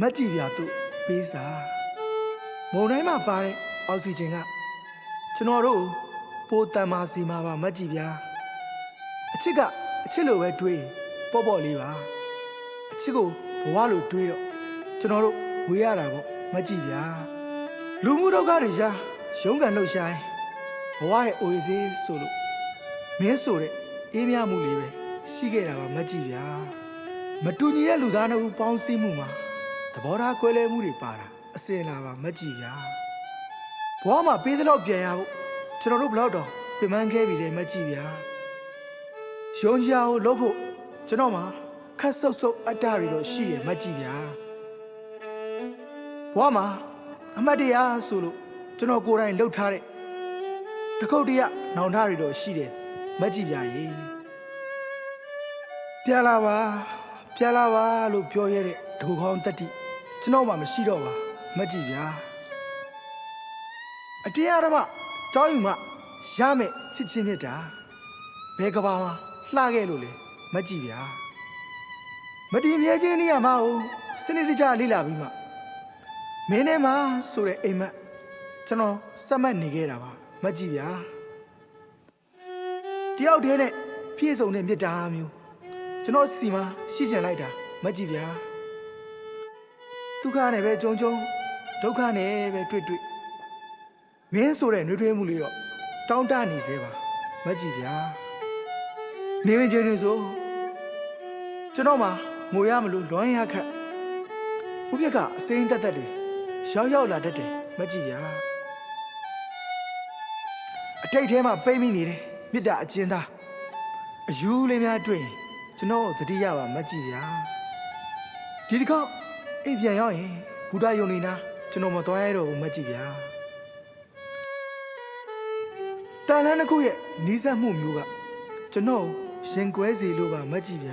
မက်ကြီးပြသူပေးစာမုံတိုင်းမှာပါတဲ့အောက်ဆီဂျင်ကကျွန်တော်တို့ပိုတန်မာစီမှာပါမက်ကြီးပြအချစ်ကအချစ်လိုပဲတွေးပေါ့ပေါ့လေးပါအချစ်ကိုဘဝလိုတွေးတော့ကျွန်တော်တို့ဝေးရတာပေါ့မက်ကြီးပြလူမှုဒုက္ခတွေရှာရုန်းကန်လှုပ်ရှားဘဝရဲ့အိုအေးစေးဆိုလို့မင်းဆိုတဲ့အေးမြမှုလေးပဲရှိခဲ့တာပါမက်ကြီးပြမတူညီတဲ့လူသားနှစ်ဦးပေါင်းစည်းမှုမှာသဘောထားကွဲလွဲမှုတွေပါတာအစင်လာပါမက်ကြီးပြဘဝမှာပေးသလောက်ပြန်ရဖို့ကျွန်တော်တို့ဘလောက်တော့ပြင်ပန်းခဲ့ပြီလေမက်ကြီးပြရုံးကြကိုလုပ်ဖို့ကျွန်တော်မှာခက်ဆုပ်ဆုပ်အတ္တတွေတော့ရှိတယ်မက်ကြီးပြဘဝမှာအမတ်တရားဆိုလို့ကျွန်တော်ကိုယ်တိုင်လှုပ်ထားတဲ့တခုတ်တရနောင်ထားတွေတော့ရှိတယ်မက်ကြီးပြရေပြန်လာပါလို့ပြောရတဲ့ဒုခေါင်းတက်တိကျွန်တော်မှမရှိတော့ပါမက်ကြီးပြအတရားဓမ္မကြောင်းယူမှရမယ်ချစ်ချင်းမြတ်တာဘယ်ကဘာမှာလှခဲ့လို့လဲမက်ကြီးပြမတည်မြဲခြင်းနေရာမှာစနစ်တကျလေ့လာပြီးမှမင်းနဲ့မှဆိုတဲ့အိမ်မက်ကျွန်တော်စက်မှတ်နေခဲ့တာပါမက်ကြီးပြတယောက်တည်းနဲ့ပြည့်စုံတဲ့မြတ်တာမျိုးကျွန်တော်စီမှာရှိချင်လိုက်တာမက်ကြီးပြဒုက္ခနဲ့ပဲကြုံဒုက္ခနဲ့ပဲတွေ့မင်းဆိုတဲ့နှွေးထွေးမှုလေးတော့တောင်းတနေစေပါမက်ကြီးပြနေဝင်ချင်းတွေဆိုကျွန်တော်မှငိုရမလို့လွမ်းရခတ်ဥပက္ခအစိမ်းတက်တွေရောက်လာတတ်တယ်မက်ကြီးပြအတိတ်ထဲမှာပိတ်မိနေတယ်မြစ်တာအကျဉ်းသားအယူလေးများတွေ့ရင်ကျွန်တော်သတိရပါမက်ကြီးပြဒီတစ်ခေါက်အိမ်ပြန်ရောက်ရင်ဘုရားယုံနေနာကျွန်တော်မသွားရတော့ဘူးမက်ကြီးပြတန်လန်းတစ်ခုရဲ့နီးစပ်မှုမျိုးကကျွန်တော်ရင်ကွဲစီလို့ပါမက်ကြီးပြ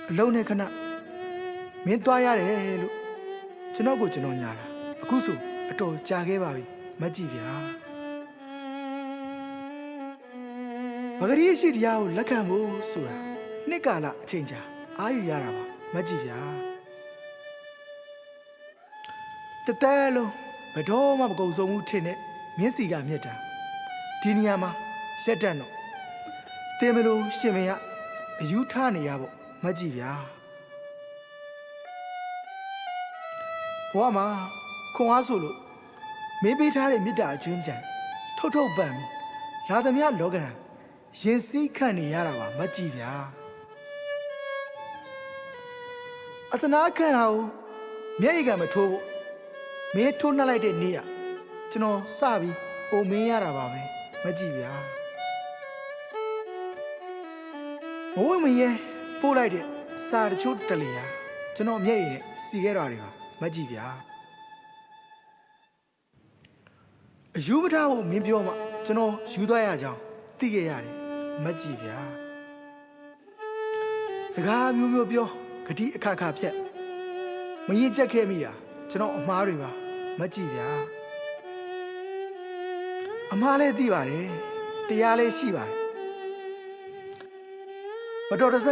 အလုံးနဲ့ခဏမင်းသွားရတယ်လို့ကျွန်တော်ကိုကျွန်တော်ညာတာအခုဆိုအတော်ကြာခဲ့ပါပြီမက်ကြီးပြပဂရီရှိတရားကိုလက်ခံဖို့ဆိုတာနှစ်ကာလအချိန်ကြာအာယူရတာပါမက်ကြီးပြတတဲလုံးဘယ်တော့မှမကုန်ဆုံးဘူးထင်တဲ့မြင်းစီကမြတ်တာဒီနေရာမှာရက်တက်တော့တင်မလို့ရှင်မရအယူထားနေရပေါ့မက်ကြီးပြဘဝမှာခွန်အားဆိုလို့မင်းပေးထားတဲ့မေတ္တာအကျွမ်းကြံထုတ်ပန်ပြီးလာသမျှလောကရန်ရင်စည်းခန့်နေရတာပါမက်ကြီးပြအတနာခံတာကိုမျက်ရည်ကမထိုးဖို့မင်းထိုးနှက်လိုက်တဲ့နေ့ကကျွန်တော်စပြီးအိုမင်းရတာပါပဲမက်ကြီးပြမဝိမရဲပို့လိုက်တဲ့စာတချို့တလေဟာကျွန်တော်မျက်ရည်နဲ့စီခဲ့တာတွေပါမက်ကြီးပြအယူမထားဖို့မင်းပြောမှကျွန်တော်ယူသွားရကြောင်းသိခဲ့ရတယ်မက်ကြီးပြစကားမျိုးပြောဂတိအခါဖြတ်မရင်ချက်ခဲ့မိတာကျွန်တော်အမှားတွေပါမက်ကြီးပြအမှားလည်းသိပါတယ်တရားလည်းရှိပါတယ်မတော်တဆ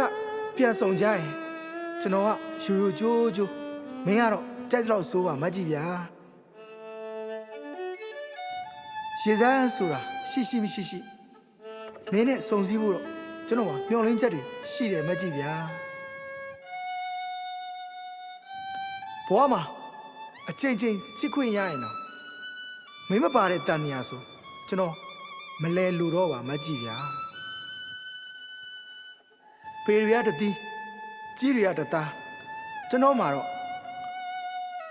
ပြန်ဆောင်ကြရင်ကျွန်တော်ကရိုကျိုးမင်းကတော့ကြိုက်တော့ဆိုးပါမက်ကြီးပြရှည်စမ်းဆိုတာရှိမရှိမင်းနဲ့စုံစည်းဖို့တော့ကျွန်တော်ကမျှော်လင့်ချက်တွေရှိတယ်မက်ကြီးပြဘဝမှာအချိန်ချစ်ခွင့်ရရင်တော့မင်းမပါတဲ့တန်နေရဆိုကျွန်တော်မလဲလို့တော့ပါမက်ကြီးပြဖေရရတတိကြီးရတသားကျွန်တော်မှာတော့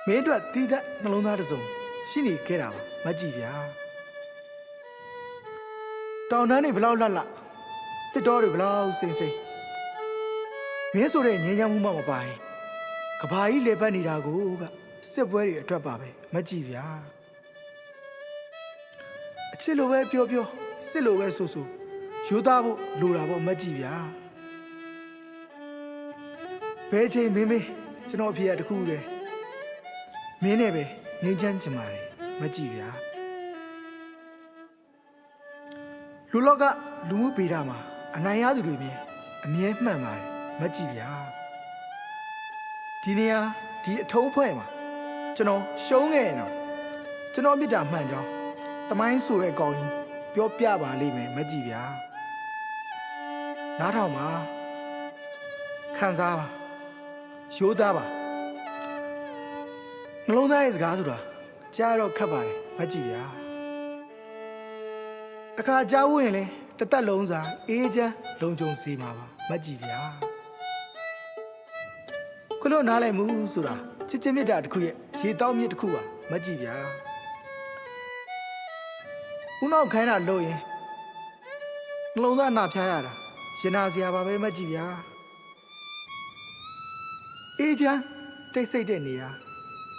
မင်းတို့တီးတဲ့နှလုံးသားတစ်စုံရှိနေခဲ့တာပါမက်ကြီးပြတောင်တန်းတွေဘလောက်လှတစ်တော်တွေဘလောက်စိမ့်မင်းဆိုတဲ့ငြိမ်းချမ်းမှုမှမပိုင်ကဘာကြီးလေပတ်နေတာကိုကစစ်ပွဲတွေအတွက်ပါပဲမက်ကြီးပြအချစ်လိုပဲပြောစစ်လိုပဲဆိုယူသားဖို့လိုတာပေါ့မက်ကြီးပြဘယ်ချိန်မင်းကျွန်တော်အဖေကတခုလေမင်းနဲ့ပဲငြိမ်းချမ်းချင်ပါတယ်မက်ကြီးပြလူလောကလူမှုပေတာမှာအနိုင်ရသူတွေမြဲအမြဲမှန်ပါတယ်မက်ကြီးပြ ဒီနေရာဒီအထုံးဖွဲ့မှာကျွန်တော်ရှုံးခဲ့ရင်တော့ကျွန်တော်မြစ်တာမှန်ကြောင်းတမိုင်းဆိုတဲ့အကောင်ကြီးပြောပြပါလိမ့်မယ်မကြည့်ဗျာနားထောင်ပါခံစားပါရိုးသားပါနှလုံးသားရဲ့စကားဆိုတာကြားတော့ခက်ပါတယ်မကြည့်ဗျာအခါကြားဝင်လေတသက်လုံးစာအေးချမ်းလုံခြုံစေမှာပါမကြည့်ဗျာခလို့နားလိုက်မှုဆိုတာချစ်ချင်းမြတ်တာတစ်ခုရဲ့ရေတောင်းမြစ်တစ်ခုပါမကြည့်ဗျာဦးနောက်ခိုင်းတာလို့ရင်နှလုံးသားနာဖျားရတာရင်နာစရာပါပဲမကြည့်ဗျာအေးချမ်းတိတ်ဆိတ်တဲ့နေရာ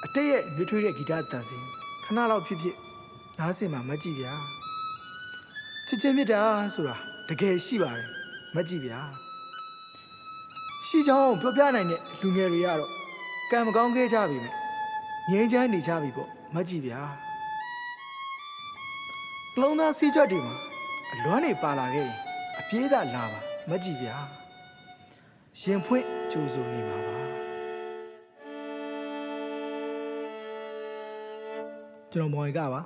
အတိတ်ရဲ့နှွေးထွေးတဲ့ဂီတတန်စင်ခဏလောက်ဖြစ်ဖြစ်နားစင်မှာမကြည့်ဗျာချစ်ချင်းမြတ်တာဆိုတာတကယ်ရှိပါတယ်မကြည့်ဗျာရှိချောင်းပြောပြနိုင်တဲ့လူငယ်တွေကတော့ကံမကောင်းခဲ့ကြပြီမဲ့ငြိမ်းချမ်းနေကြပြီပေါ့မကြည့်ဗျာနှလုံးသားစီးကြွက်တွေမှာအလွမ်းနေပါလာခဲ့ရင်အပြေးသာလာပါမကြည့်ဗျာရင်ဖွင့်ကြိုးစိုးနေမှာပါကျွန်တော်မော်ရီကပါ